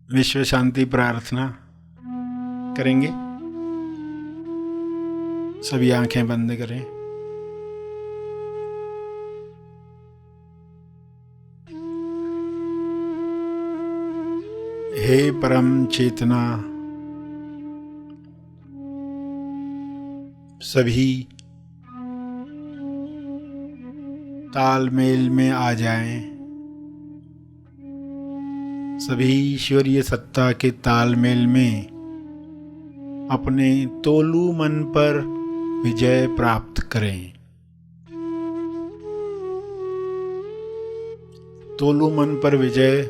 विश्व शांति प्रार्थना करेंगे। सभी आंखें बंद करें। हे परम चेतना, सभी तालमेल में आ जाएं। सभी ईश्वरीय सत्ता के तालमेल में अपने तोलू मन पर विजय प्राप्त करें। तोलू मन पर विजय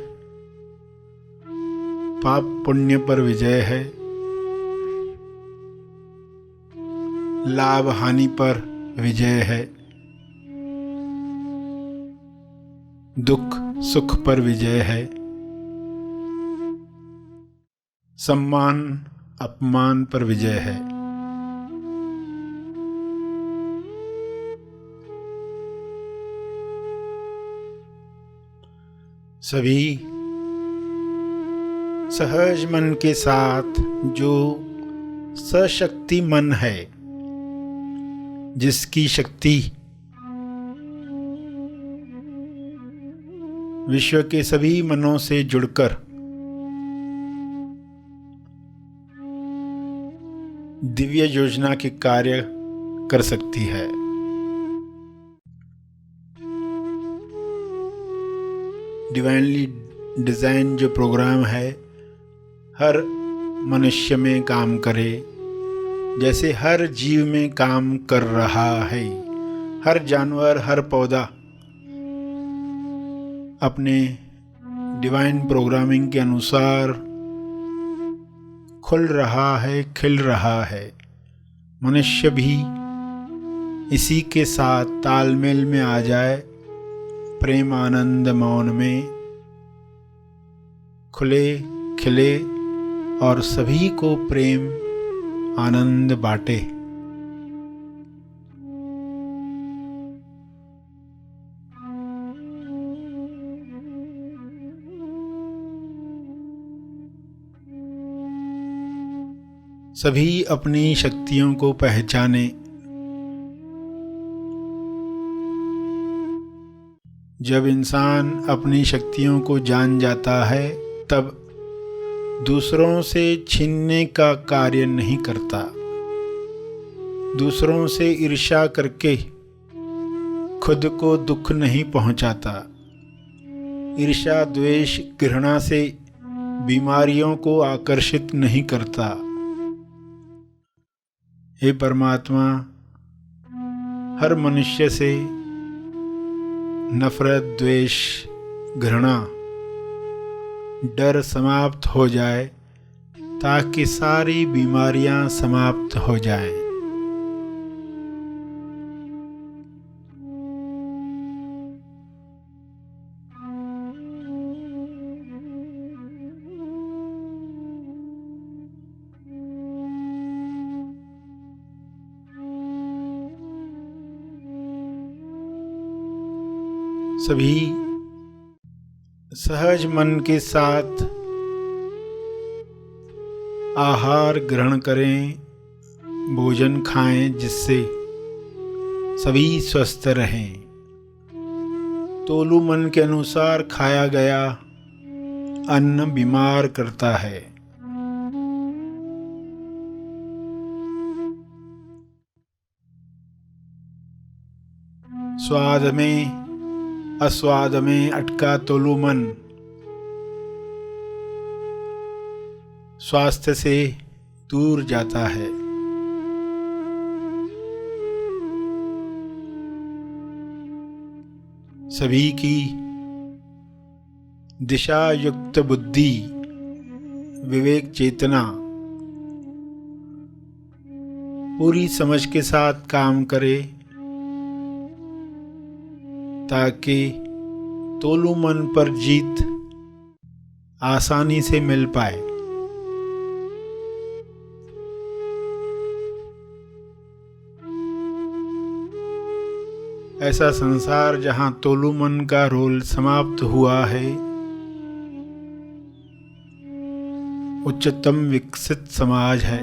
पाप पुण्य पर विजय है, लाभ हानि पर विजय है, दुख सुख पर विजय है, सम्मान अपमान पर विजय है। सभी सहज मन के साथ, जो सशक्ति मन है, जिसकी शक्ति विश्व के सभी मनों से जुड़कर दिव्य योजना के कार्य कर सकती है। डिवाइनली डिज़ाइन जो प्रोग्राम है, हर मनुष्य में काम करे, जैसे हर जीव में काम कर रहा है। हर जानवर, हर पौधा अपने डिवाइन प्रोग्रामिंग के अनुसार खुल रहा है, खिल रहा है। मनुष्य भी इसी के साथ तालमेल में आ जाए, प्रेम आनंद मौन में खुले खिले और सभी को प्रेम आनंद बांटे। सभी अपनी शक्तियों को पहचाने। जब इंसान अपनी शक्तियों को जान जाता है, तब दूसरों से छीनने का कार्य नहीं करता। दूसरों से ईर्ष्या करके खुद को दुख नहीं पहुंचाता। ईर्ष्या, द्वेष, घृणा से बीमारियों को आकर्षित नहीं करता। हे परमात्मा, हर मनुष्य से नफरत, द्वेष, घृणा, डर समाप्त हो जाए, ताकि सारी बीमारियां समाप्त हो जाएं। सभी सहज मन के साथ आहार ग्रहण करें, भोजन खाएं, जिससे सभी स्वस्थ रहें। तोलू मन के अनुसार खाया गया अन्न बीमार करता है। स्वाद में अस्वाद में अटका तोलू मन स्वास्थ्य से दूर जाता है। सभी की दिशा युक्त बुद्धि, विवेक, चेतना पूरी समझ के साथ काम करे, ताकि तोलू मन पर जीत आसानी से मिल पाए। ऐसा संसार जहाँ तोलू मन का रोल समाप्त हुआ है, उच्चतम विकसित समाज है।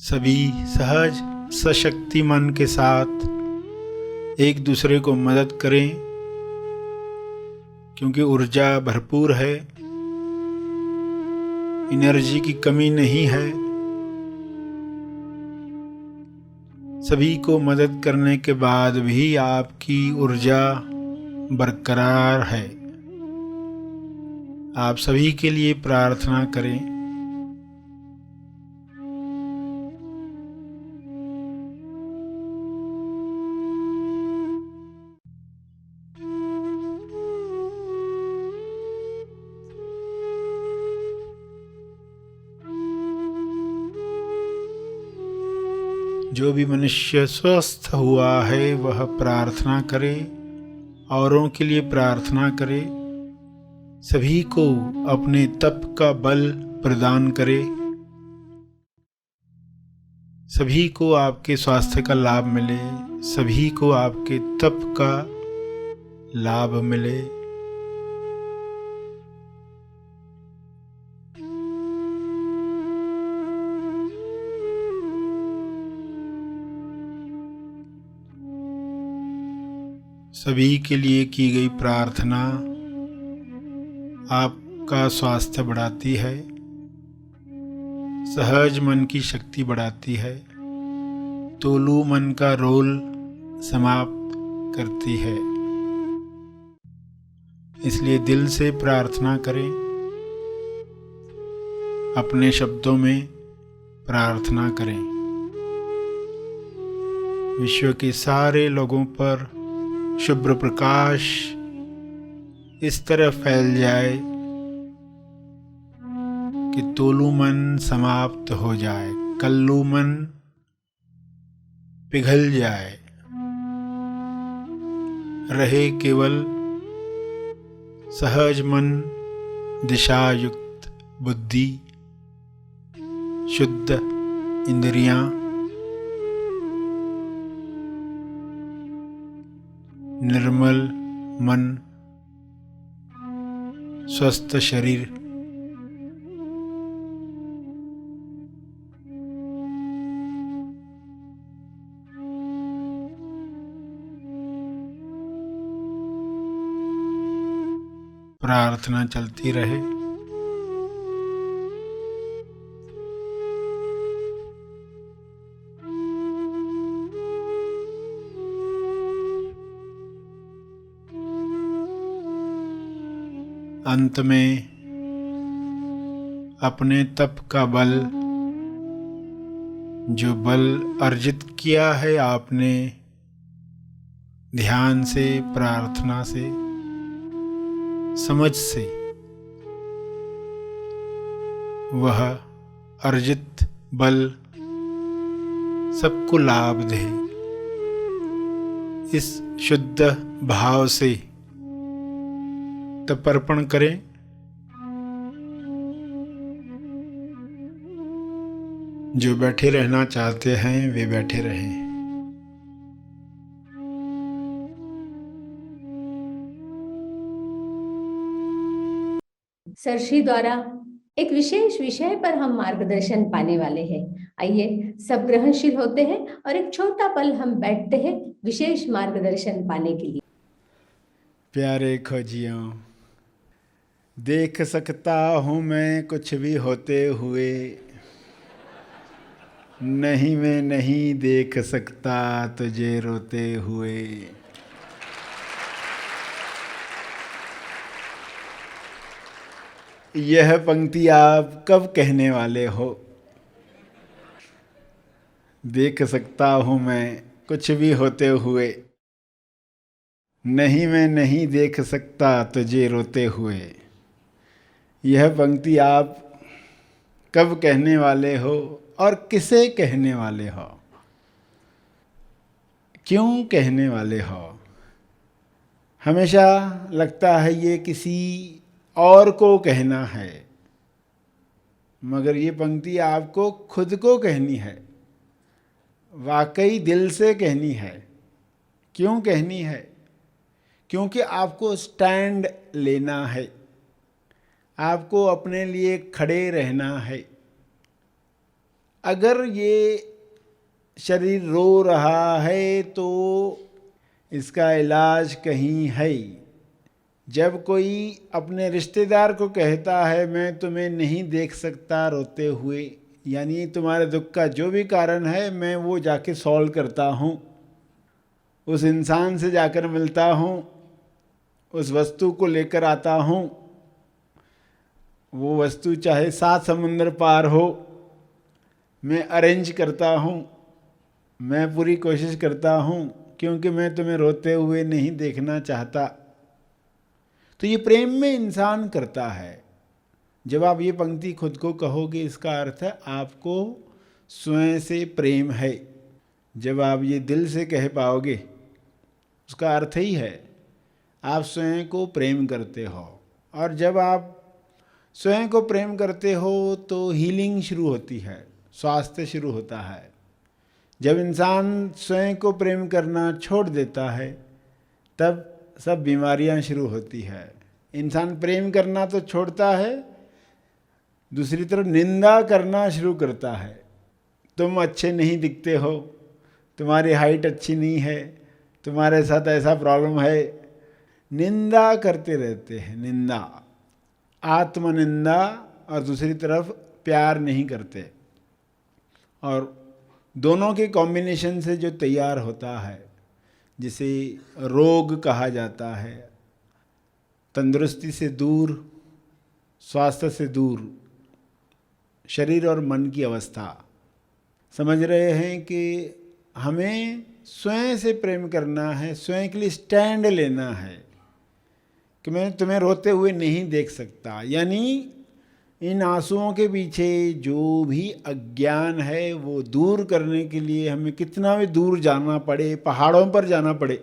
सभी सहज सशक्ति मन के साथ एक दूसरे को मदद करें, क्योंकि ऊर्जा भरपूर है, एनर्जी की कमी नहीं है। सभी को मदद करने के बाद भी आपकी ऊर्जा बरकरार है। आप सभी के लिए प्रार्थना करें। जो भी मनुष्य स्वस्थ हुआ है वह प्रार्थना करे, औरों के लिए प्रार्थना करे, सभी को अपने तप का बल प्रदान करे, सभी को आपके स्वास्थ्य का लाभ मिले, सभी को आपके तप का लाभ मिले। सभी के लिए की गई प्रार्थना आपका स्वास्थ्य बढ़ाती है, सहज मन की शक्ति बढ़ाती है, तोलू मन का रोल समाप्त करती है। इसलिए दिल से प्रार्थना करें, अपने शब्दों में प्रार्थना करें। विश्व के सारे लोगों पर शुभ्र प्रकाश इस तरह फैल जाए कि तोलू मन समाप्त हो जाए, कल्लू मन पिघल जाए, रहे केवल सहज मन, दिशायुक्त बुद्धि, शुद्ध इंद्रियां, निर्मल मन, स्वस्थ शरीर। प्रार्थना चलती रहे। अंत में अपने तप का बल, जो बल अर्जित किया है आपने ध्यान से, प्रार्थना से, समझ से, वह अर्जित बल सबको लाभ दे। इस शुद्ध भाव से तर्पण करें। जो बैठे रहना चाहते हैं वे बैठे रहें। सर श्री द्वारा एक विशेष विषय पर हम मार्गदर्शन पाने वाले हैं। आइए सब ग्रहणशील होते हैं और एक छोटा पल हम बैठते हैं विशेष मार्गदर्शन पाने के लिए। प्यारे खोजियों, देख सकता हूँ मैं कुछ भी होते हुए, नहीं मैं नहीं देख सकता तुझे रोते हुए। यह पंक्ति आप कब कहने वाले हो? देख सकता हूँ मैं कुछ भी होते हुए, नहीं मैं नहीं देख सकता तुझे रोते हुए। यह पंक्ति आप कब कहने वाले हो और किसे कहने वाले हो? क्यों कहने वाले हो? हमेशा लगता है ये किसी और को कहना है, मगर ये पंक्ति आपको खुद को कहनी है, वाकई दिल से कहनी है। क्यों कहनी है? क्योंकि आपको स्टैंड लेना है, आपको अपने लिए खड़े रहना है। अगर ये शरीर रो रहा है तो इसका इलाज कहीं है। जब कोई अपने रिश्तेदार को कहता है मैं तुम्हें नहीं देख सकता रोते हुए, यानी तुम्हारे दुख का जो भी कारण है मैं वो जाके सॉल्व करता हूँ, उस इंसान से जाकर मिलता हूँ, उस वस्तु को लेकर आता हूँ, वो वस्तु चाहे 7 समुंदर पार हो, मैं अरेंज करता हूँ, मैं पूरी कोशिश करता हूँ, क्योंकि मैं तुम्हें रोते हुए नहीं देखना चाहता। तो ये प्रेम में इंसान करता है। जब आप ये पंक्ति खुद को कहोगे, इसका अर्थ है आपको स्वयं से प्रेम है। जब आप ये दिल से कह पाओगे, उसका अर्थ ही है आप स्वयं को प्रेम करते हो। और जब आप स्वयं को प्रेम करते हो तो हीलिंग शुरू होती है, स्वास्थ्य शुरू होता है। जब इंसान स्वयं को प्रेम करना छोड़ देता है तब सब बीमारियां शुरू होती है। इंसान प्रेम करना तो छोड़ता है, दूसरी तरफ निंदा करना शुरू करता है। तुम अच्छे नहीं दिखते हो, तुम्हारी हाइट अच्छी नहीं है, तुम्हारे साथ ऐसा प्रॉब्लम है। निंदा करते रहते हैं, निंदा, आत्मनिंदा, और दूसरी तरफ प्यार नहीं करते। और दोनों के कॉम्बिनेशन से जो तैयार होता है, जिसे रोग कहा जाता है, तंदुरुस्ती से दूर, स्वास्थ्य से दूर, शरीर और मन की अवस्था। समझ रहे हैं कि हमें स्वयं से प्रेम करना है, स्वयं के लिए स्टैंड लेना है कि मैं तुम्हें रोते हुए नहीं देख सकता। यानी इन आंसुओं के पीछे जो भी अज्ञान है वो दूर करने के लिए हमें कितना भी दूर जाना पड़े, पहाड़ों पर जाना पड़े,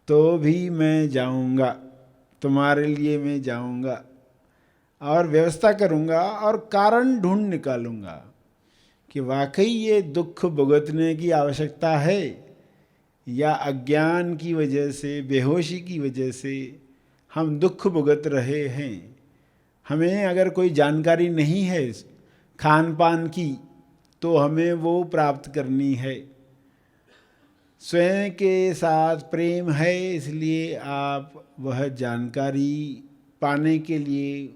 तो भी मैं जाऊंगा, तुम्हारे लिए मैं जाऊंगा और व्यवस्था करूंगा और कारण ढूंढ निकालूंगा कि वाकई ये दुख भुगतने की आवश्यकता है या अज्ञान की वजह से, बेहोशी की वजह से हम दुख भुगत रहे हैं। हमें अगर कोई जानकारी नहीं है खान पान की तो हमें वो प्राप्त करनी है। स्वयं के साथ प्रेम है, इसलिए आप वह जानकारी पाने के लिए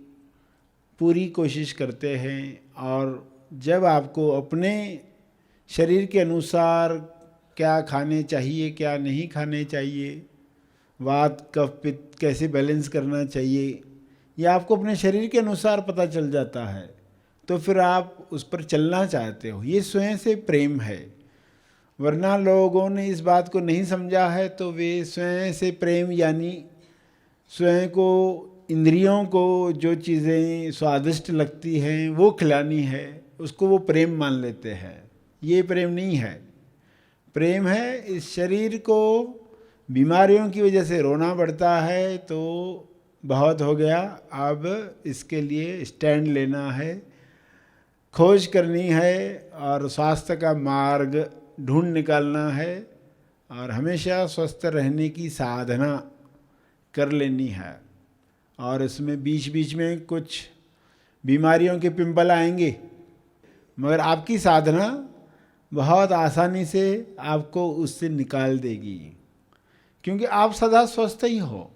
पूरी कोशिश करते हैं। और जब आपको अपने शरीर के अनुसार क्या खाने चाहिए, क्या नहीं खाने चाहिए, वात कफ पित्त कैसे बैलेंस करना चाहिए, यह आपको अपने शरीर के अनुसार पता चल जाता है, तो फिर आप उस पर चलना चाहते हो। ये स्वयं से प्रेम है। वरना लोगों ने इस बात को नहीं समझा है तो वे स्वयं से प्रेम यानी स्वयं को, इंद्रियों को जो चीज़ें स्वादिष्ट लगती हैं वो खिलानी है, उसको वो प्रेम मान लेते हैं। ये प्रेम नहीं है। प्रेम है इस शरीर को बीमारियों की वजह से रोना पड़ता है तो बहुत हो गया, अब इसके लिए स्टैंड लेना है, खोज करनी है और स्वास्थ्य का मार्ग ढूंढ निकालना है और हमेशा स्वस्थ रहने की साधना कर लेनी है। और इसमें बीच बीच में कुछ बीमारियों के पिंपल आएंगे, मगर आपकी साधना बहुत आसानी से आपको उससे निकाल देगी, क्योंकि आप सदा स्वस्थ ही हो।